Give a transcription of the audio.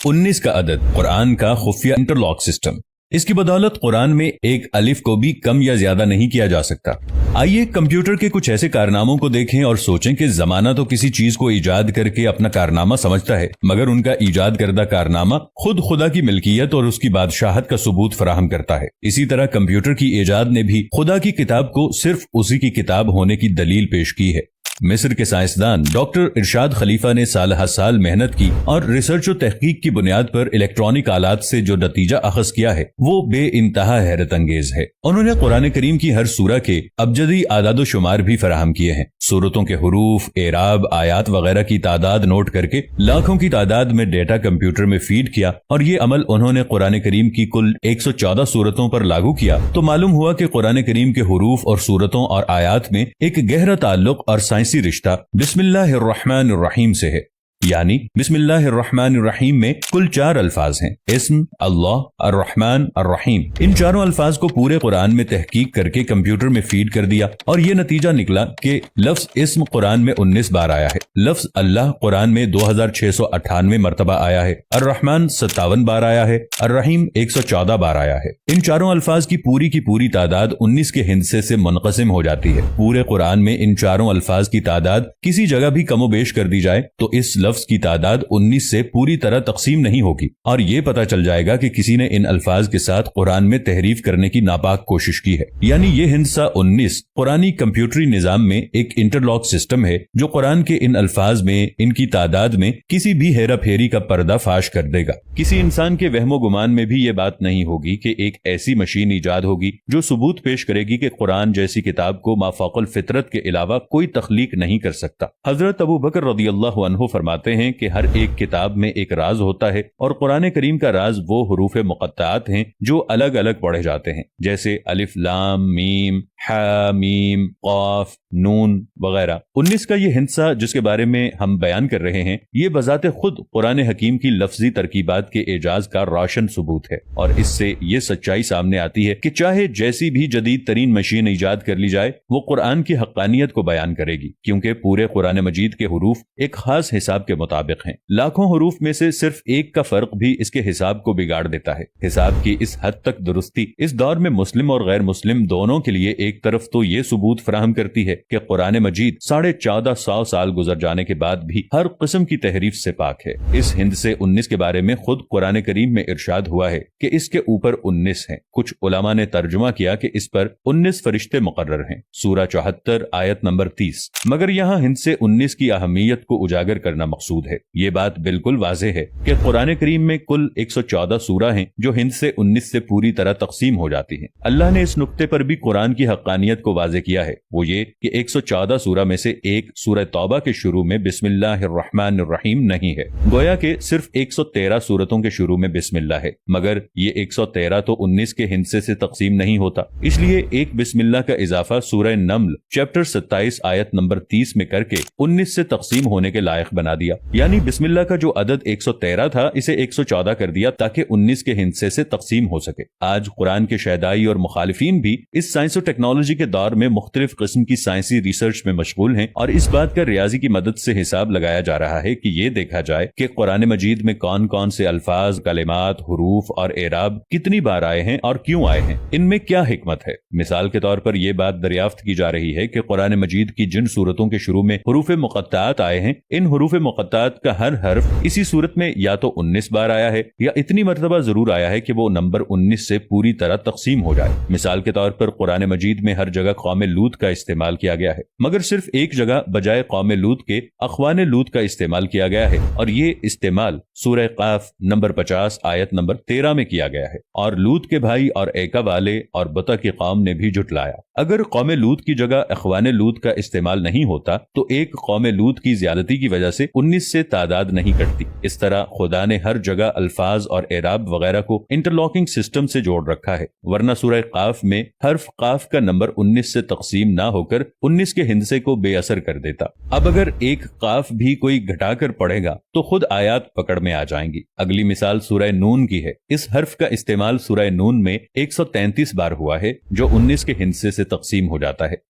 19 کا عدد قرآن کا خفیہ انٹرلاک سسٹم۔ اس کی بدولت قرآن میں ایک الف کو بھی کم یا زیادہ نہیں کیا جا سکتا۔ آئیے کمپیوٹر کے کچھ ایسے کارناموں کو دیکھیں اور سوچیں کہ زمانہ تو کسی چیز کو ایجاد کر کے اپنا کارنامہ سمجھتا ہے، مگر ان کا ایجاد کردہ کارنامہ خود خدا کی ملکیت اور اس کی بادشاہت کا ثبوت فراہم کرتا ہے۔ اسی طرح کمپیوٹر کی ایجاد نے بھی خدا کی کتاب کو صرف اسی کی کتاب ہونے کی دلیل پیش کی ہے۔ مصر کے سائنسدان ڈاکٹر ارشاد خلیفہ نے سال ہر سال محنت کی اور ریسرچ و تحقیق کی بنیاد پر الیکٹرانک آلات سے جو نتیجہ اخذ کیا ہے وہ بے انتہا حیرت انگیز ہے۔ انہوں نے قرآن کریم کی ہر سورہ کے ابجدی اعداد و شمار بھی فراہم کیے ہیں۔ سورتوں کے حروف، اعراب، آیات وغیرہ کی تعداد نوٹ کر کے لاکھوں کی تعداد میں ڈیٹا کمپیوٹر میں فیڈ کیا، اور یہ عمل انہوں نے قرآن کریم کی کل 114 سورتوں پر لاگو کیا تو معلوم ہوا کہ قرآن کریم کے حروف اور سورتوں اور آیات میں ایک گہرا تعلق اور سائنسی رشتہ بسم اللہ الرحمن الرحیم سے ہے۔ یعنی بسم اللہ الرحمن الرحیم میں کل 4 الفاظ ہیں: اسم، اللہ، الرحمن، الرحیم۔ ان چاروں الفاظ کو پورے قرآن میں تحقیق کر کے کمپیوٹر میں فیڈ کر دیا اور یہ نتیجہ نکلا کہ لفظ اسم قرآن میں 19 بار آیا ہے، لفظ اللہ قرآن میں 2698 مرتبہ آیا ہے، الرحمن 57 بار آیا ہے، الرحیم 114 بار آیا ہے۔ ان چاروں الفاظ کی پوری تعداد 19 کے ہندسے سے منقسم ہو جاتی ہے۔ پورے قرآن میں ان چاروں الفاظ کی تعداد کسی جگہ بھی کم و بیش کر دی جائے تو اس لفظ کی تعداد 19 سے پوری طرح تقسیم نہیں ہوگی، اور یہ پتہ چل جائے گا کہ کسی نے ان الفاظ کے ساتھ قرآن میں تحریف کرنے کی ناپاک کوشش کی ہے۔ یعنی یہ ہندسہ 19 قرآنی کمپیوٹری نظام میں ایک انٹرلاک سسٹم ہے جو قرآن کے ان الفاظ میں، ان کی تعداد میں کسی بھی ہیرا پھیری کا پردہ فاش کر دے گا۔ کسی انسان کے وہم و گمان میں بھی یہ بات نہیں ہوگی کہ ایک ایسی مشین ایجاد ہوگی جو ثبوت پیش کرے گی کہ قرآن جیسی کتاب کو ما فوق الفطرت کے علاوہ کوئی تخلیق نہیں کر سکتا۔ حضرت ابو بکر رضی اللہ عنہ فرماتے ہیں کہ ہر ایک کتاب میں ایک راز ہوتا ہے، اور قرآن کریم کا راز وہ حروف مقطعات ہیں جو الگ الگ پڑھے جاتے ہیں، جیسے الف لام میم ہا میم قاف نون وغیرہ۔ 19 کا یہ ہندسہ جس کے بارے میں ہم بیان کر رہے ہیں، یہ بذات خود قرآن حکیم کی لفظی ترکیبات کے اعجاز کا روشن ثبوت ہے، اور اس سے یہ سچائی سامنے آتی ہے کہ چاہے جیسی بھی جدید ترین مشین ایجاد کر لی جائے، وہ قرآن کی حقانیت کو بیان کرے گی، کیونکہ پورے قرآن مجید کے حروف ایک خاص حساب کے مطابق ہیں۔ لاکھوں حروف میں سے صرف ایک کا فرق بھی اس کے حساب کو بگاڑ دیتا ہے۔ حساب کی اس حد تک درستی اس دور میں مسلم اور غیر مسلم دونوں کے لیے ایک طرف تو یہ ثبوت فراہم کرتی ہے کہ قرآن مجید 1450 سال گزر جانے کے بعد بھی ہر قسم کی تحریف سے پاک ہے۔ اس ہندسے 19 کے بارے میں خود قرآن کریم میں ارشاد ہوا ہے کہ اس کے اوپر 19 ہیں۔ کچھ علماء نے ترجمہ کیا کہ اس پر 19 فرشتے مقرر ہیں، سورہ 74 آیت نمبر 30۔ مگر یہاں ہندسے 19 کی اہمیت کو اجاگر کرنا مقصود ہے۔ یہ بات بالکل واضح ہے کہ قرآن کریم میں کل 114 سورہ ہیں جو ہندسے 19 سے پوری طرح تقسیم ہو جاتی ہیں۔ اللہ نے اس نقطے پر بھی قرآن کی حقانیت کو واضح کیا ہے، وہ یہ کہ 114 سورہ میں سے ایک سورہ توبہ کے شروع میں بسم اللہ الرحمن الرحیم نہیں ہے، گویا کہ صرف 113 سورتوں کے شروع میں بسم اللہ ہے، مگر یہ 113 تو 19 کے ہندسے سے تقسیم نہیں ہوتا، اس لیے ایک بسم اللہ کا اضافہ سورہ نمل چیپٹر 27 آیت نمبر 30 میں کر کے 19 سے تقسیم ہونے کے لائق بنا دیا۔ یعنی بسم اللہ کا جو عدد 113 تھا اسے 114 کر دیا تاکہ 19 کے ہندسے سے تقسیم ہو سکے۔ آج قرآن کے شیدائی اور مخالفین بھی اس سائنس و ٹیکنالوجی کے دور میں مختلف قسم کی سائنسی ریسرچ میں مشغول ہیں، اور اس بات کا ریاضی کی مدد سے حساب لگایا جا رہا ہے کہ یہ دیکھا جائے کہ قرآن مجید میں کون کون سے الفاظ، کلمات، حروف اور اعراب کتنی بار آئے ہیں اور کیوں آئے ہیں، ان میں کیا حکمت ہے۔ مثال کے طور پر یہ بات دریافت کی جا رہی ہے کہ قرآن مجید کی جن سورتوں کے شروع میں حروف مقطعات آئے ہیں، ان حروف مقطعات کا ہر حرف اسی صورت میں یا تو 19 بار آیا ہے یا اتنی مرتبہ ضرور آیا ہے کہ وہ نمبر 19 سے پوری طرح تقسیم ہو جائے۔ مثال کے طور پر قرآن مجید میں ہر جگہ قوم لوط کا استعمال کیا گیا ہے، مگر صرف ایک جگہ بجائے قوم لوط کے اخوان لوط کا استعمال کیا گیا ہے، اور یہ استعمال سورہ قاف نمبر 50 آیت نمبر 13 میں کیا گیا ہے، اور لوط کے بھائی اور ایکا والے اور بطا کی قوم نے بھی جھٹلایا۔ اگر قوم لوط کی جگہ اخوان لوط کا استعمال نہیں ہوتا تو ایک قوم لوط کی زیادتی کی وجہ سے 19 سے تعداد نہیں کٹتی۔ اس طرح خدا نے ہر جگہ الفاظ اور اعراب وغیرہ کو انٹرلاکنگ سسٹم سے جوڑ رکھا ہے، ورنہ سورہ قاف میں حرف قاف کا نمبر 19 سے تقسیم نہ ہو کر 19 کے ہندسے کو بے اثر کر دیتا۔ اب اگر ایک قاف بھی کوئی گھٹا کر پڑھے گا تو خود آیات پکڑ میں آ جائیں گی۔ اگلی مثال سورہ نون کی ہے۔ اس حرف کا استعمال سورہ نون میں 133 بار ہوا ہے جو 19 کے ہندسے سے تقسیم ہو جاتا ہے،